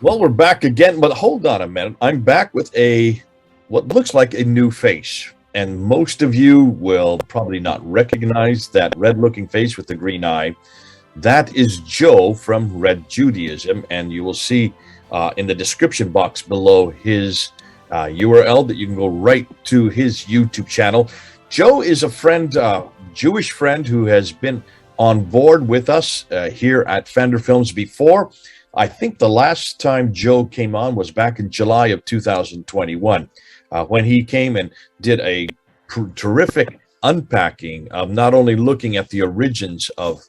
Well, we're back again, but hold on a minute. I'm back with what looks like a new face. And most of you will probably not recognize that red-looking face with the green eye. That is Joe from Red Judaism, and you will see in the description box below his URL that you can go right to his YouTube channel. Joe is a friend, Jewish friend, who has been on board with us here at Fender Films before. I think the last time Joe came on was back in July of 2021, when he came and did a terrific unpacking of not only looking at the origins of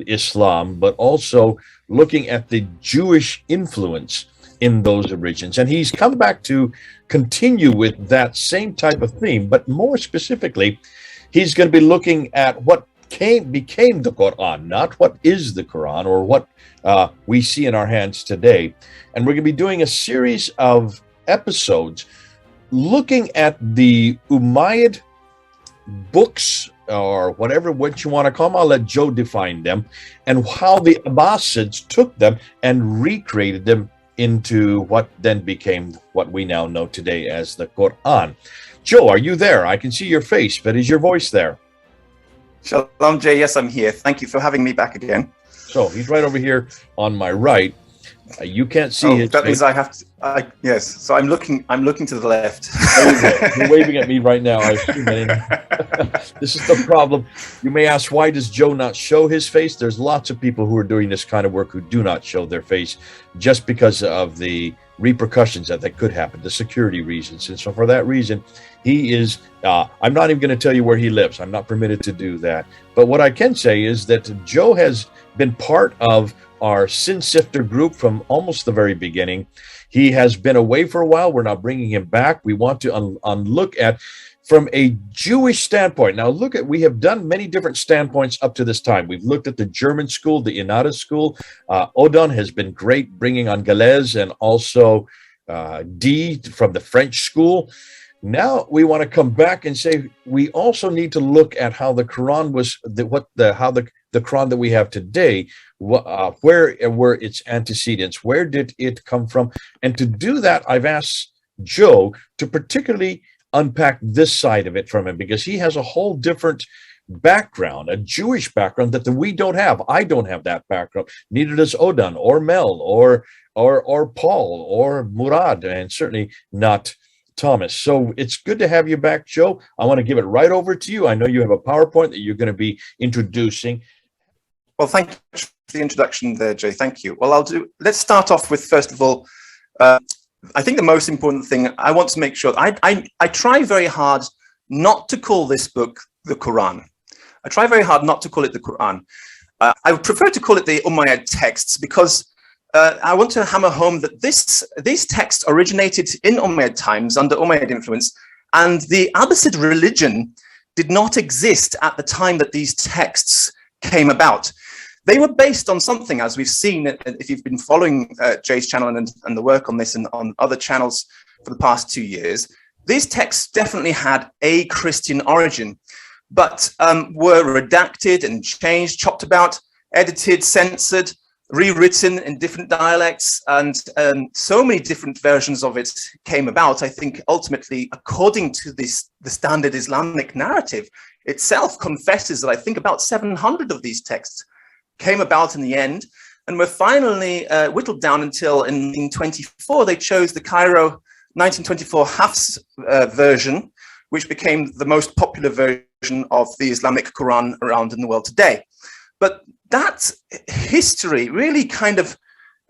Islam, but also looking at the Jewish influence in those origins. And he's come back to continue with that same type of theme, but more specifically, he's going to be looking at what became the Qur'an, not what is the Qur'an or what we see in our hands today. And we're going to be doing a series of episodes looking at the Umayyad books, or what you want to call them. I'll let Joe define them, and how the Abbasids took them and recreated them into what then became what we now know today as the Qur'an. Joe, are you there? I can see your face, but is your voice there? Shalom, Jay. Yes, I'm here. Thank you for having me back again. So he's right over here on my right. You can't see his that face. means I have to. Yes. So I'm looking to the left. You're waving at me right now. I assume this is the problem. You may ask, why does Joe not show his face? There's lots of people who are doing this kind of work who do not show their face just because of the repercussions that could happen, the security reasons. And so for that reason, he is, I'm not even going to tell you where he lives. I'm not permitted to do that. But what I can say is that Joe has been part of our Sin Sifter group from almost the very beginning. He has been away for a while. We're now bringing him back. We want to look at from a Jewish standpoint. Now, we have done many different standpoints up to this time. We've looked at the German school, the Inada school. Odon has been great, bringing on Galez, and also D from the French school. Now we want to come back and say we also need to look at how the Quran was, the Quran that we have today, where were its antecedents, where did it come from? And to do that, I've asked Joe to particularly unpack this side of it from him, because he has a whole different background, a Jewish background that we don't have. I don't have that background. Neither does Odon or Mel or Paul or Murad, and certainly not Thomas. So it's good to have you back, Joe. I want to give it right over to you. I know you have a PowerPoint that you're going to be introducing. Well, thank you for the introduction there, Jay. Thank you. Well, let's start off with, first of all, I think the most important thing I want to make sure, I try very hard not to call this book the Quran. I try very hard not to call it the Quran. I would prefer to call it the Umayyad texts, because I want to hammer home that these texts originated in Umayyad times under Umayyad influence, and the Abbasid religion did not exist at the time that these texts came about. They were based on something, as we've seen, if you've been following Jay's channel and the work on this and on other channels for the past 2 years. These texts definitely had a Christian origin, but were redacted and changed, chopped about, edited, censored, rewritten in different dialects, and so many different versions of it came about. I think ultimately, according to the standard Islamic narrative itself, confesses that I think about 700 of these texts came about in the end, and were finally whittled down until in 1924 they chose the Cairo 1924 Hafs version, which became the most popular version of the Islamic Quran around in the world today. But that history really kind of,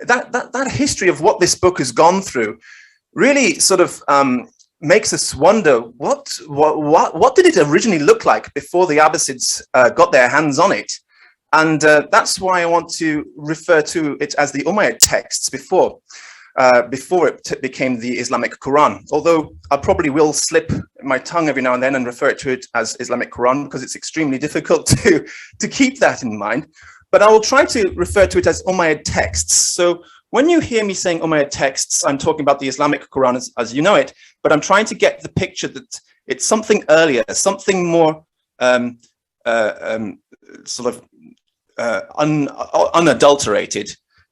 that history of what this book has gone through really sort of makes us wonder what did it originally look like before the Abbasids got their hands on it. And that's why I want to refer to it as the Umayyad texts before it became the Islamic Quran. Although I probably will slip my tongue every now and then and refer to it as Islamic Quran, because it's extremely difficult to keep that in mind. But I will try to refer to it as Umayyad texts. So when you hear me saying Umayyad texts, I'm talking about the Islamic Quran as you know it, but I'm trying to get the picture that it's something earlier, something more sort of unadulterated,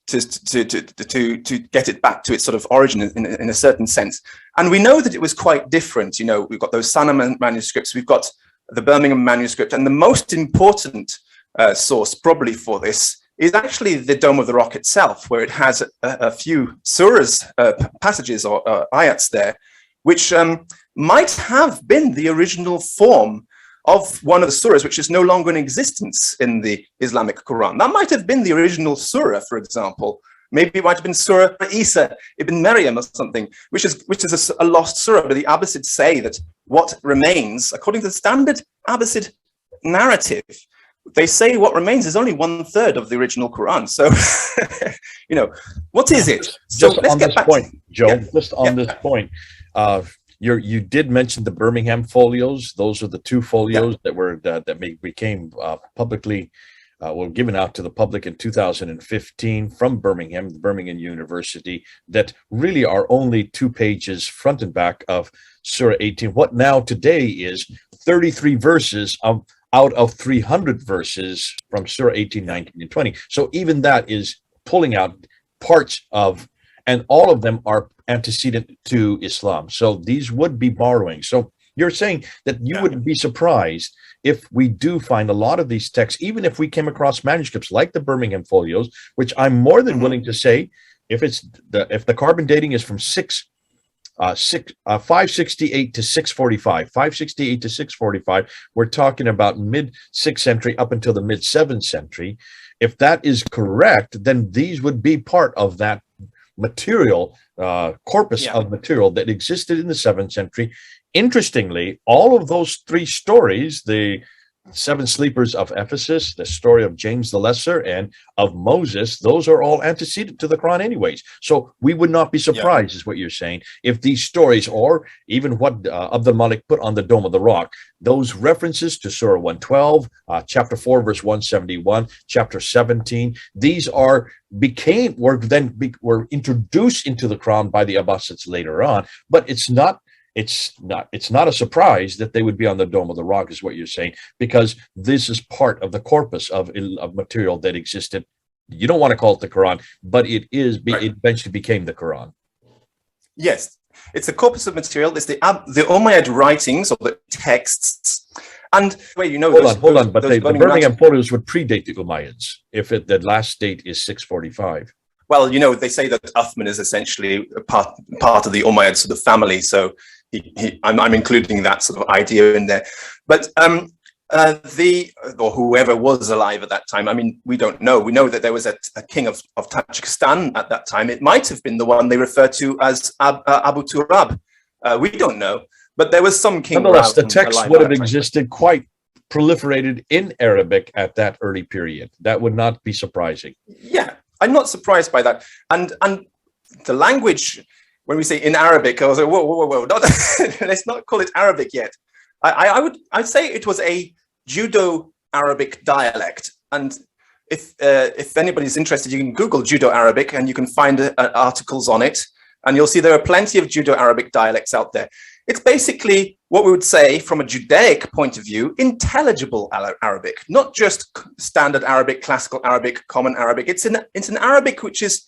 to get it back to its sort of origin in a certain sense. And we know that it was quite different. You know, we've got those Sana manuscripts, we've got the Birmingham manuscript, and the most important source probably for this is actually the Dome of the Rock itself, where it has a few surahs, passages or ayats there, which might have been the original form of one of the surahs, which is no longer in existence in the Islamic Quran. That might have been the original surah, for example. Maybe it might have been Surah Isa ibn Maryam or something, which is a lost surah. But the Abbasids say that what remains, according to the standard Abbasid narrative, they say what remains is only 1/3 of the original Quran. So, you know, what is it? So just on this point, Joe, just on this point, you did mention the Birmingham folios. Those are the two folios that became publicly given out to the public in 2015 from Birmingham, the Birmingham University, that really are only 2 pages front and back of Surah 18. What now today is 33 verses out of 300 verses from Surah 18, 19, and 20. So even that is pulling out parts of, and all of them are antecedent to Islam. So these would be borrowing. So you're saying that you wouldn't be surprised if we do find a lot of these texts, even if we came across manuscripts like the Birmingham folios, which I'm more than willing to say, if the carbon dating is from 568 to 645, 568 to 645, we're talking about mid-6th century up until the mid-7th century. If that is correct, then these would be part of that material, corpus of material that existed in the 7th century. Interestingly, all of those 3 stories, the 7 sleepers of Ephesus, the story of James the Lesser, and of Moses, those are all antecedent to the Quran anyways. So we would not be surprised, is what you're saying, if these stories, or even what Abdul Malik put on the Dome of the Rock, those references to Surah 112, chapter 4, verse 171, chapter 17, these were introduced into the Quran by the Abbasids later on, but it's not a surprise that they would be on the Dome of the Rock, is what you're saying, because this is part of the corpus of material that existed. You don't want to call it the Quran, but it eventually became the Quran. Yes, it's a corpus of material. It's the Umayyad writings or the texts. And wait, you know, hold on, but the Birmingham folios would predate the Umayyads if the last date is 645. Well, you know, they say that Uthman is essentially a part of the Umayyad sort of family, so I'm including that sort of idea in there. But or whoever was alive at that time, I mean, we don't know. We know that there was a king of Tajikistan at that time. It might have been the one they refer to as Abu Turab. We don't know. But there was some king. Nonetheless, the text would have existed quite proliferated in Arabic at that early period. That would not be surprising. Yeah, I'm not surprised by that. And the language, when we say in Arabic, I was like, whoa, not, let's not call it Arabic yet. I'd say it was a Judeo-Arabic dialect. And if anybody's interested, you can Google Judeo-Arabic and you can find articles on it. And you'll see there are plenty of Judeo-Arabic dialects out there. It's basically what we would say from a Judaic point of view, intelligible Arabic, not just standard Arabic, classical Arabic, common Arabic. It's an Arabic which is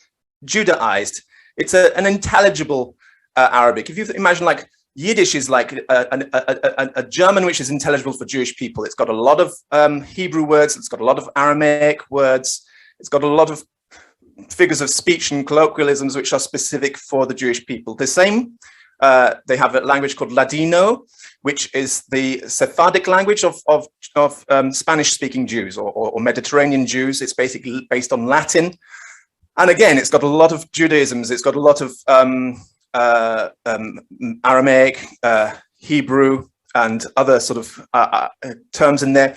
Judaized. It's an intelligible Arabic. If you imagine, like, Yiddish is like a German which is intelligible for Jewish people. It's got a lot of Hebrew words. It's got a lot of Aramaic words. It's got a lot of figures of speech and colloquialisms which are specific for the Jewish people. The same, they have a language called Ladino, which is the Sephardic language of Spanish-speaking Jews or Mediterranean Jews. It's basically based on Latin. And again, it's got a lot of Judaisms. It's got a lot of Aramaic, Hebrew, and other sort of terms in there.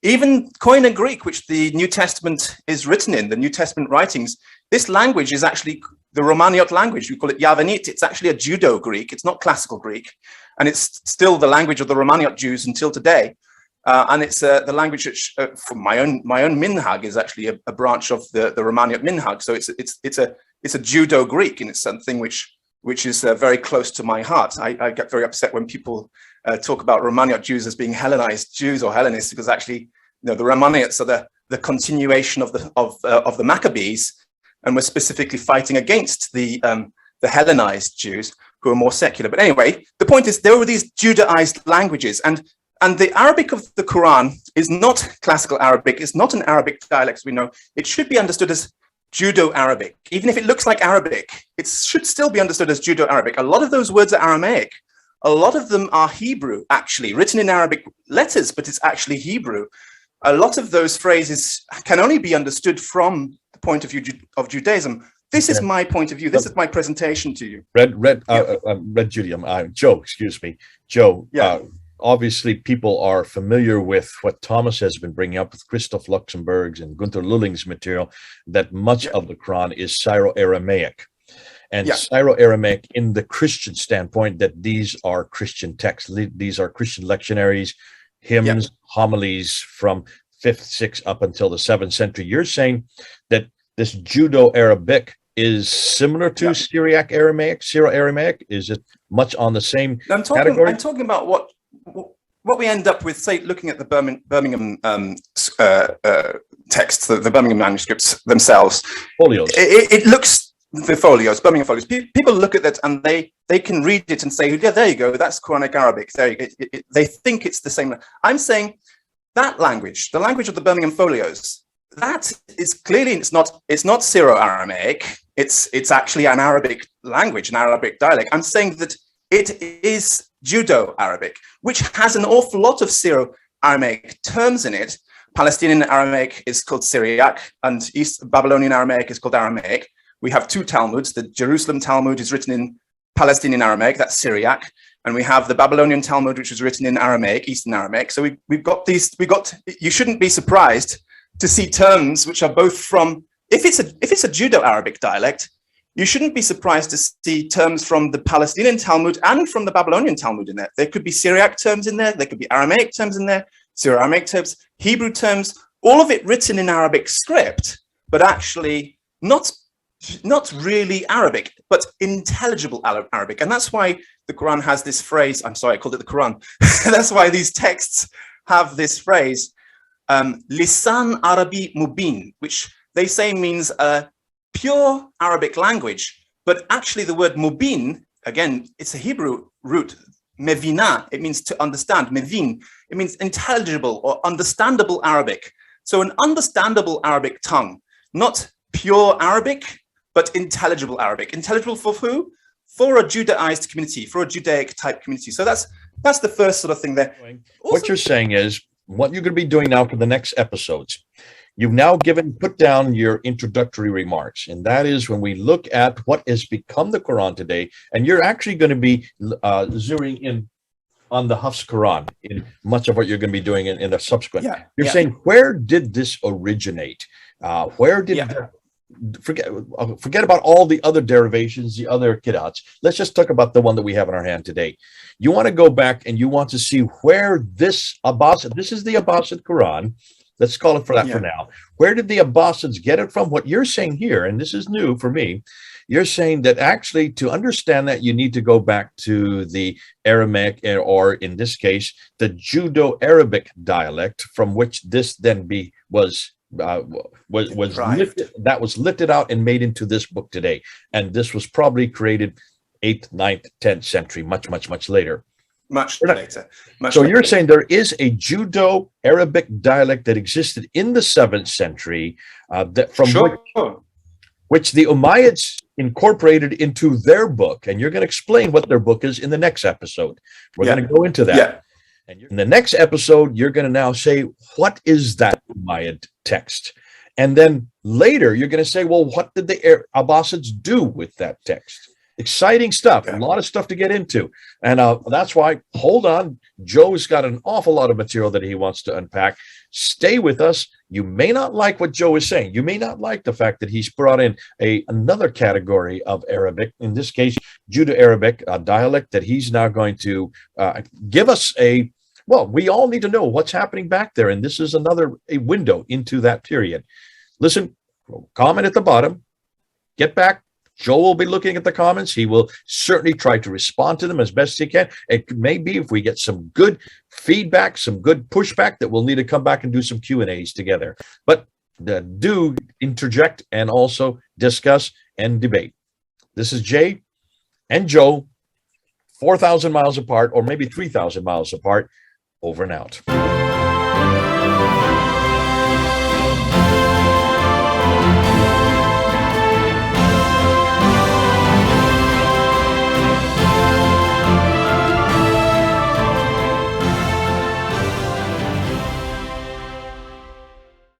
Even Koine Greek, which the New Testament is written in, the New Testament writings, this language is actually the Romaniot language. We call it Yavanit. It's actually a Judeo-Greek. It's not classical Greek. And it's still the language of the Romaniot Jews until today. And it's the language which, for my own minhag, is actually a branch of the Romaniot minhag. So it's a Judeo-Greek, and it's something which is very close to my heart. I get very upset when people talk about Romaniot Jews as being Hellenized Jews or Hellenists, because actually, you know, the Romaniots are the continuation of the Maccabees, and were specifically fighting against the Hellenized Jews who are more secular. But anyway, the point is there were these Judaized languages, and the Arabic of the Quran is not classical Arabic. It's not an Arabic dialect, as we know. It should be understood as Judeo-Arabic. Even if it looks like Arabic, it should still be understood as Judeo-Arabic. A lot of those words are Aramaic. A lot of them are Hebrew, actually, written in Arabic letters, but it's actually Hebrew. A lot of those phrases can only be understood from the point of view of Judaism. This is my point of view. This is my presentation to you. Joe, excuse me. Joe, yeah. Obviously people are familiar with what Thomas has been bringing up with Christoph Luxemburg's and Gunther Lulling's material, that much of the Quran is Syro-Aramaic. And Syro-Aramaic in the Christian standpoint, that these are Christian texts. These are Christian lectionaries, hymns, homilies from 5th, 6th up until the 7th century. You're saying that this Judeo-Arabic is similar to Syriac-Aramaic, Syro-Aramaic? Is it much on the same category? I'm talking about what we end up with, say, looking at the Birmingham texts, the Birmingham manuscripts themselves. Folios. It looks, the folios, Birmingham folios. People look at that and they can read it and say, yeah, there you go, that's Quranic Arabic. There you go. They think it's the same. I'm saying that language, the language of the Birmingham folios, that is clearly, it's not Syro-Aramaic. It's actually an Arabic language, an Arabic dialect. I'm saying that it is Judeo-Arabic, which has an awful lot of Syro-Aramaic terms in it. Palestinian Aramaic is called Syriac, and East Babylonian Aramaic is called Aramaic. We have two Talmuds. The Jerusalem Talmud is written in Palestinian Aramaic, that's Syriac, and we have the Babylonian Talmud, which was written in Aramaic, Eastern Aramaic. So we've got these. You shouldn't be surprised to see terms which are both from. If it's a Judeo-Arabic dialect, you shouldn't be surprised to see terms from the Palestinian Talmud and from the Babylonian Talmud in there. There could be Syriac terms in there. There could be Aramaic terms in there, Syro-Aramaic terms, Hebrew terms, all of it written in Arabic script, but actually not really Arabic, but intelligible Arabic. And that's why the Quran has this phrase. I'm sorry, I called it the Quran. That's why these texts have this phrase, Lisan Arabi Mubin, which they say means a pure Arabic language, but actually the word mubin, again, it's a Hebrew root, mevina, it means to understand, mevin, it means intelligible or understandable Arabic. So an understandable Arabic tongue, not pure Arabic, but intelligible Arabic. Intelligible for who? For a Judaized community, for a Judaic type community. So that's the first sort of thing there. Also, what you're saying is, what you're going to be doing now for the next episodes, you've now put down your introductory remarks, and that is when we look at what has become the Quran today, and you're actually going to be zeroing in on the Hafs Quran in much of what you're going to be doing in the subsequent. You're saying, where did this originate? Where did forget about all the other derivations, the other qira'ats. Let's just talk about the one that we have in our hand today. You want to go back and you want to see where this Abbasid, this is the Abbasid Quran. Let's call it for that for now. Where did the Abbasids get it from? What you're saying here, and this is new for me, you're saying that actually to understand that you need to go back to the Aramaic, or in this case, the Judeo-Arabic dialect from which this then was lifted out and made into this book today. And this was probably created 8th, 9th, 10th century, much later. Much later. So you're saying there is a Judeo-Arabic dialect that existed in the 7th century, which the Umayyads incorporated into their book. And you're going to explain what their book is in the next episode. We're going to go into that. And in the next episode, you're going to now say, what is that Umayyad text? And then later, you're going to say, well, what did the Abbasids do with that text? Exciting stuff, a lot of stuff to get into. And that's why, hold on, Joe's got an awful lot of material that he wants to unpack. Stay with us. You may not like what Joe is saying. You may not like the fact that he's brought in another category of Arabic, in this case, Judeo-Arabic, a dialect that he's now going to give us well, we all need to know what's happening back there. And this is a window into that period. Listen, comment at the bottom, get back. Joe will be looking at the comments. He will certainly try to respond to them as best he can. It may be if we get some good feedback, some good pushback, that we'll need to come back and do some Q&As together. But do interject and also discuss and debate. This is Jay and Joe, 4,000 miles apart, or maybe 3,000 miles apart. Over and out.